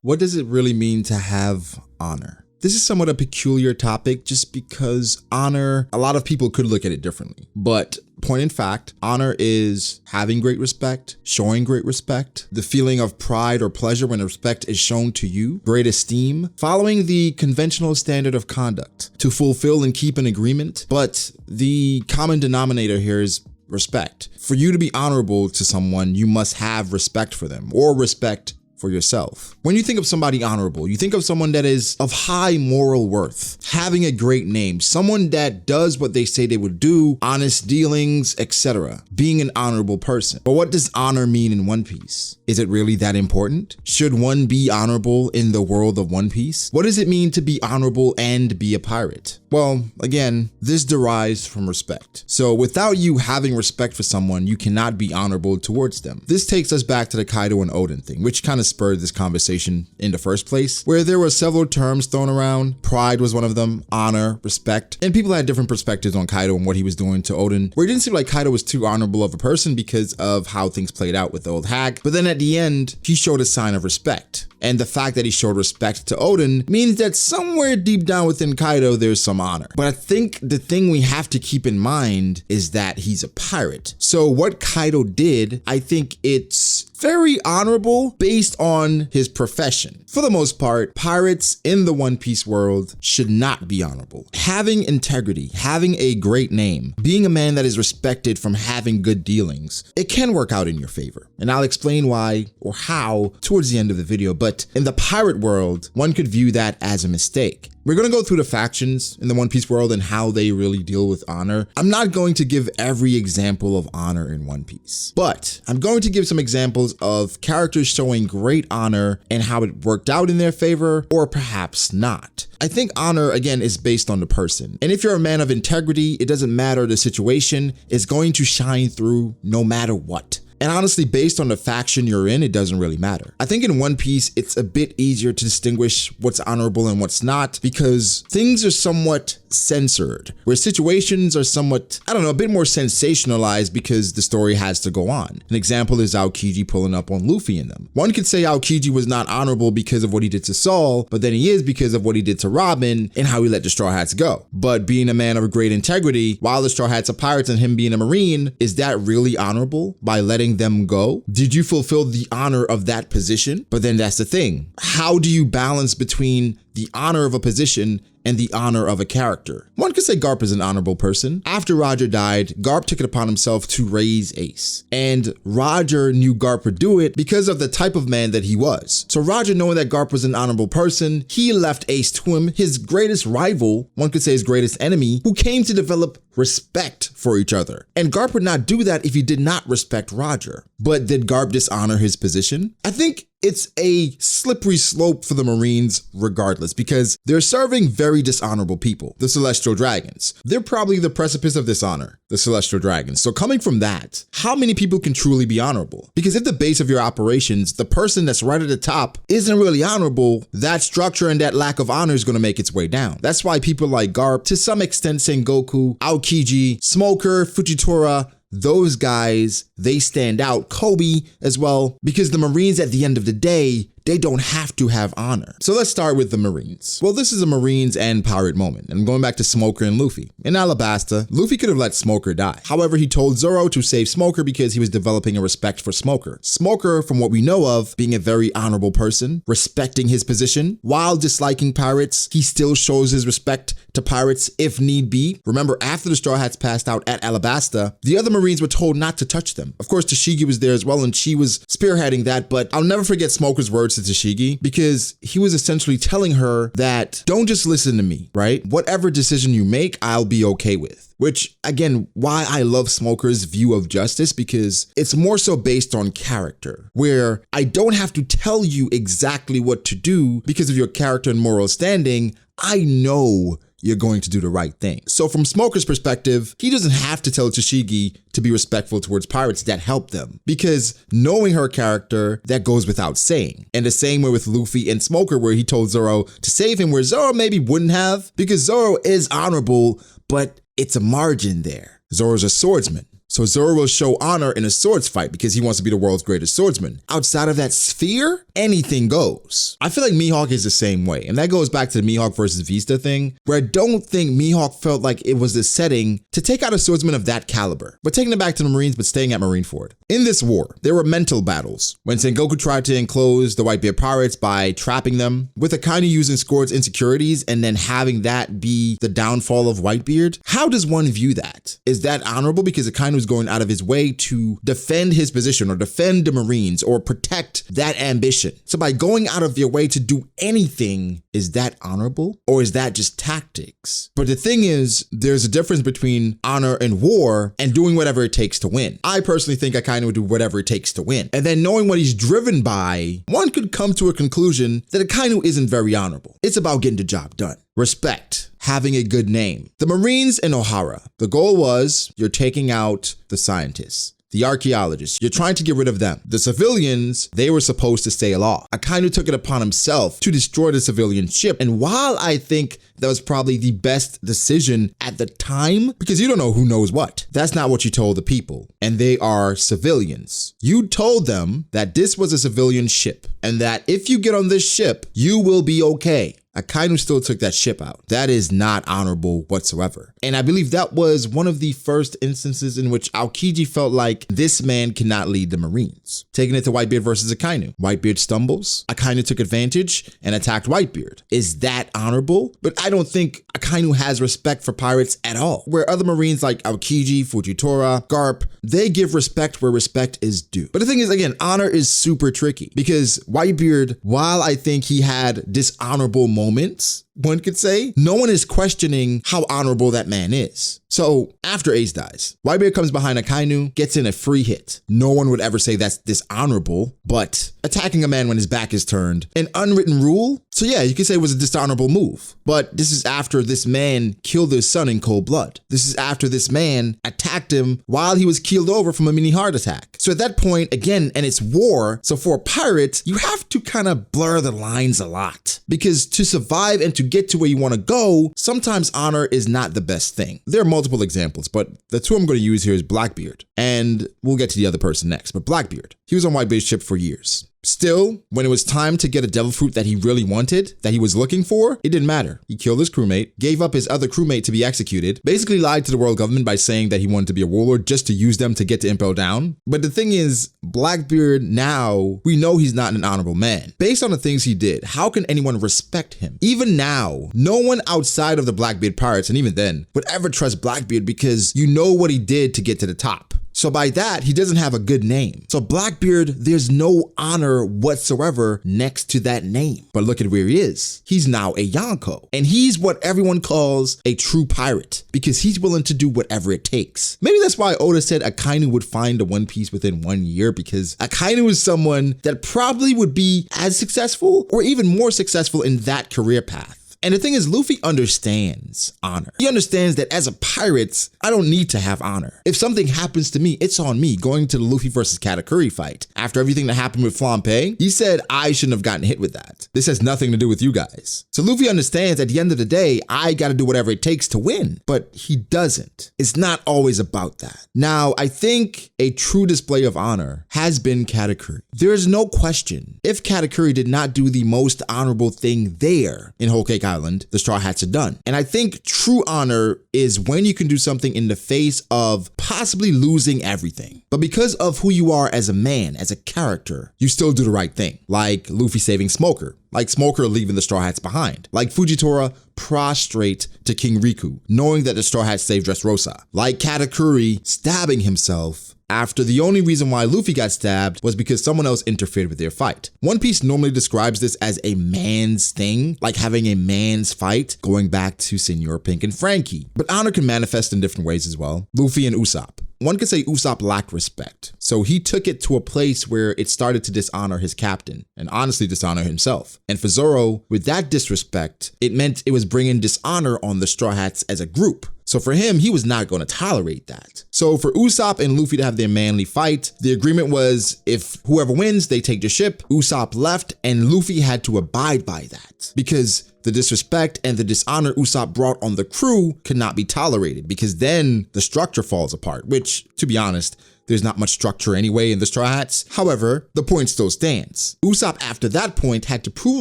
what does it really mean to have honor? This is somewhat a peculiar topic just because honor, a lot of people could look at it differently. But point in fact, honor is having great respect, showing great respect, the feeling of pride or pleasure when respect is shown to you, great esteem, following the conventional standard of conduct to fulfill and keep an agreement. But the common denominator here is respect. For you to be honorable to someone, you must have respect for them or respect for yourself. When you think of somebody honorable, you think of someone that is of high moral worth, having a great name, someone that does what they say they would do, honest dealings, etc. Being an honorable person. But what does honor mean in One Piece? Is it really that important? Should one be honorable in the world of One Piece? What does it mean to be honorable and be a pirate? Well, again, this derives from respect. So without you having respect for someone, you cannot be honorable towards them. This takes us back to the Kaido and Oden thing, which kind of spurred this conversation in the first place, where there were several terms thrown around. Pride was one of them, honor, respect, and people had different perspectives on Kaido and what he was doing to Oden, where it didn't seem like Kaido was too honorable of a person because of how things played out with the old hag. But then at the end, he showed a sign of respect. And the fact that he showed respect to Oden means that somewhere deep down within Kaido, there's some honor. But I think the thing we have to keep in mind is that he's a pirate. So what Kaido did, I think it's very honorable based on his profession. For the most part, pirates in the One Piece world should not be honorable. Having integrity, having a great name, being a man that is respected from having good dealings, it can work out in your favor. And I'll explain why or how towards the end of the video, but in the pirate world, one could view that as a mistake. We're going to go through the factions in the One Piece world and how they really deal with honor. I'm not going to give every example of honor in One Piece, but I'm going to give some examples of characters showing great honor and how it worked out in their favor, or perhaps not. I think honor, again, is based on the person. And if you're a man of integrity, it doesn't matter the situation, it's going to shine through no matter what. And honestly, based on the faction you're in, it doesn't really matter. I think in One Piece, it's a bit easier to distinguish what's honorable and what's not because things are somewhat censored, where situations are somewhat, a bit more sensationalized because the story has to go on. An example is Aokiji pulling up on Luffy in them. One could say Aokiji was not honorable because of what he did to Saul, but then he is because of what he did to Robin and how he let the Straw Hats go. But being a man of great integrity, while the Straw Hats are pirates and him being a Marine, is that really honorable by letting them go? Did you fulfill the honor of that position? But then that's the thing. How do you balance between the honor of a position and the honor of a character? One could say Garp is an honorable person. After Roger died, Garp took it upon himself to raise Ace. And Roger knew Garp would do it because of the type of man that he was. So Roger, knowing that Garp was an honorable person, he left Ace to him, his greatest rival, one could say his greatest enemy, who came to develop respect for each other. And Garp would not do that if he did not respect Roger. But did Garp dishonor his position? I think it's a slippery slope for the Marines regardless, because they're serving very dishonorable people, the Celestial Dragons. They're probably the precipice of dishonor, the Celestial Dragons. So coming from that, how many people can truly be honorable? Because if the base of your operations, the person that's right at the top isn't really honorable, that structure and that lack of honor is going to make its way down. That's why people like Garp, to some extent Sengoku, Aokiji, Smoker, Fujitora, those guys, they stand out. Kobe as well, because the Marines at the end of the day, they don't have to have honor. So let's start with the Marines. Well, this is a Marines and pirate moment. And I'm going back to Smoker and Luffy. In Alabasta, Luffy could have let Smoker die. However, he told Zoro to save Smoker because he was developing a respect for Smoker. Smoker, from what we know of, being a very honorable person, respecting his position, while disliking pirates, he still shows his respect to pirates if need be. Remember, after the Straw Hats passed out at Alabasta, the other Marines were told not to touch them. Of course, Tashigi was there as well, and she was spearheading that, but I'll never forget Smoker's words to Tashigi, because he was essentially telling her that don't just listen to me, right? Whatever decision you make, I'll be okay with. Which, again, why I love Smoker's view of justice, because it's more so based on character, where I don't have to tell you exactly what to do because of your character and moral standing. I know you're going to do the right thing. So from Smoker's perspective, he doesn't have to tell Tashigi to be respectful towards pirates that help them, because knowing her character, that goes without saying. And the same way with Luffy and Smoker, where he told Zoro to save him, where Zoro maybe wouldn't have, because Zoro is honorable, but it's a margin there. Zoro's a swordsman. So Zoro will show honor in a swords fight because he wants to be the world's greatest swordsman. Outside of that sphere, anything goes. I feel like Mihawk is the same way, and that goes back to the Mihawk versus Vista thing, where I don't think Mihawk felt like it was the setting to take out a swordsman of that caliber, but taking it back to the Marines but staying at Marineford. In this war, there were mental battles. When Sengoku tried to enclose the Whitebeard pirates by trapping them, with Akainu using Scourd's insecurities and then having that be the downfall of Whitebeard, how does one view that? Is that honorable because Akainu is going out of his way to defend his position or defend the Marines or protect that ambition? So by going out of your way to do anything, is that honorable or is that just tactics? But the thing is, there's a difference between honor and war and doing whatever it takes to win. I personally think Akainu would do whatever it takes to win. And then knowing what he's driven by, one could come to a conclusion that Akainu isn't very honorable. It's about getting the job done. Respect, having a good name. The Marines in Ohara, the goal was you're taking out the scientists, the archaeologists, you're trying to get rid of them. The civilians, they were supposed to stay aloft. Akainu took it upon himself to destroy the civilian ship. And while I think that was probably the best decision at the time, because you don't know who knows what, that's not what you told the people. And they are civilians. You told them that this was a civilian ship and that if you get on this ship, you will be okay. Akainu still took that ship out. That is not honorable whatsoever. And I believe that was one of the first instances in which Aokiji felt like this man cannot lead the Marines. Taking it to Whitebeard versus Akainu. Whitebeard stumbles. Akainu took advantage and attacked Whitebeard. Is that honorable? But I don't think Akainu has respect for pirates at all. Where other Marines like Aokiji, Fujitora, Garp, they give respect where respect is due. But the thing is, again, honor is super tricky because Whitebeard, while I think he had dishonorable moments, one could say, no one is questioning how honorable that man is. So after Ace dies, Whitebeard comes behind Akainu, gets in a free hit. No one would ever say that's dishonorable, but attacking a man when his back is turned, an unwritten rule. So yeah, you could say it was a dishonorable move, but this is after this man killed his son in cold blood. This is after this man attacked him while he was keeled over from a mini heart attack. So at that point, again, and it's war, so for a pirate, you have to kind of blur the lines a lot because to survive and to get to where you want to go, sometimes honor is not the best thing. There are multiple examples, but the two I'm going to use here is Blackbeard, and we'll get to the other person next, but Blackbeard, he was on Whitebeard's ship for years. Still, when it was time to get a devil fruit that he really wanted, that he was looking for, it didn't matter. He killed his crewmate, gave up his other crewmate to be executed, basically lied to the world government by saying that he wanted to be a warlord just to use them to get to Impel Down. But the thing is, Blackbeard now, we know he's not an honorable man. Based on the things he did, how can anyone respect him? Even now, no one outside of the Blackbeard pirates, and even then, would ever trust Blackbeard because you know what he did to get to the top. So by that, he doesn't have a good name. So Blackbeard, there's no honor whatsoever next to that name. But look at where he is. He's now a Yonko. And he's what everyone calls a true pirate because he's willing to do whatever it takes. Maybe that's why Oda said Akainu would find the One Piece within 1 year because Akainu is someone that probably would be as successful or even more successful in that career path. And the thing is, Luffy understands honor. He understands that as a pirate, I don't need to have honor. If something happens to me, it's on me. Going to the Luffy versus Katakuri fight, after everything that happened with Flampe, he said, I shouldn't have gotten hit with that. This has nothing to do with you guys. So Luffy understands at the end of the day, I got to do whatever it takes to win, but he doesn't. It's not always about that. Now, I think a true display of honor has been Katakuri. There is no question. If Katakuri did not do the most honorable thing there in Whole Cake Island, the Straw Hats are done. And I think true honor is when you can do something in the face of possibly losing everything. But because of who you are as a man, as a character, you still do the right thing. Like Luffy saving Smoker. Like Smoker leaving the Straw Hats behind. Like Fujitora prostrate to King Riku, knowing that the Straw Hats saved Dressrosa. Like Katakuri stabbing himself after the only reason why Luffy got stabbed was because someone else interfered with their fight. One Piece normally describes this as a man's thing, like having a man's fight, going back to Senor Pink and Frankie. But honor can manifest in different ways as well. Luffy and Usopp. One could say Usopp lacked respect. So he took it to a place where it started to dishonor his captain and honestly dishonor himself. And for Zoro, with that disrespect, it meant it was bringing dishonor on the Straw Hats as a group. So for him, he was not going to tolerate that. So for Usopp and Luffy to have their manly fight, the agreement was if whoever wins, they take the ship. Usopp left and Luffy had to abide by that because The disrespect and the dishonor Usopp brought on the crew could not be tolerated, because then the structure falls apart, which, to be honest, there's not much structure anyway in the Straw Hats. However, the point still stands. Usopp after that point had to prove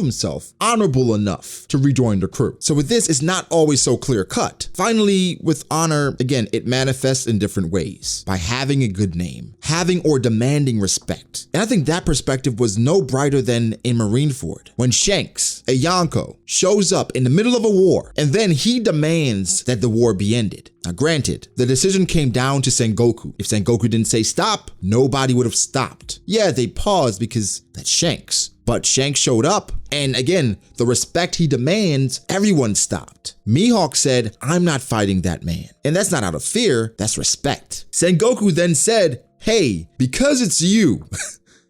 himself honorable enough to rejoin the crew. So with this, it's not always so clear cut. Finally, with honor, again, it manifests in different ways. By having a good name, having or demanding respect. And I think that perspective was no brighter than in Marineford, when Shanks, a Yonko, shows up in the middle of a war, and then he demands that the war be ended. Now granted, the decision came down to Sengoku. If Sengoku didn't say stop, nobody would have stopped. Yeah, they paused because that's Shanks. But Shanks showed up, and again, the respect he demands, everyone stopped. Mihawk said, I'm not fighting that man. And that's not out of fear, that's respect. Sengoku then said, hey, because it's you,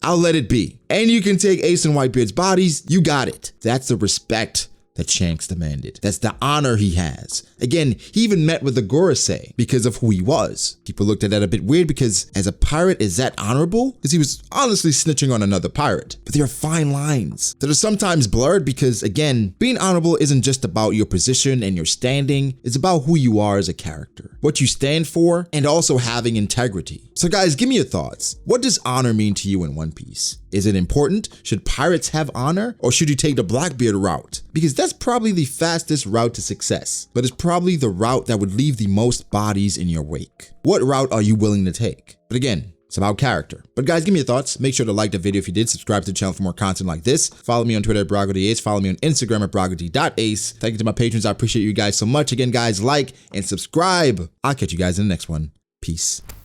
I'll let it be. And you can take Ace and Whitebeard's bodies, you got it. That's the respect that Shanks demanded. That's the honor he has. Again, he even met with the Gorosei because of who he was. People looked at that a bit weird because as a pirate, is that honorable? Because he was honestly snitching on another pirate. But there are fine lines that are sometimes blurred because, again, being honorable isn't just about your position and your standing. It's about who you are as a character, what you stand for, and also having integrity. So guys, give me your thoughts. What does honor mean to you in One Piece? Is it important? Should pirates have honor? Or should you take the Blackbeard route? Because that's probably the fastest route to success, but it's probably the route that would leave the most bodies in your wake. What route are you willing to take? But again, it's about character. But guys, give me your thoughts. Make sure to like the video if you did, subscribe to the channel for more content like this. Follow me on Twitter at BragoDAce. Follow me on Instagram at BragoD.Ace. Thank you to my patrons. I appreciate you guys so much. Again, guys, like and subscribe. I'll catch you guys in the next one. Peace.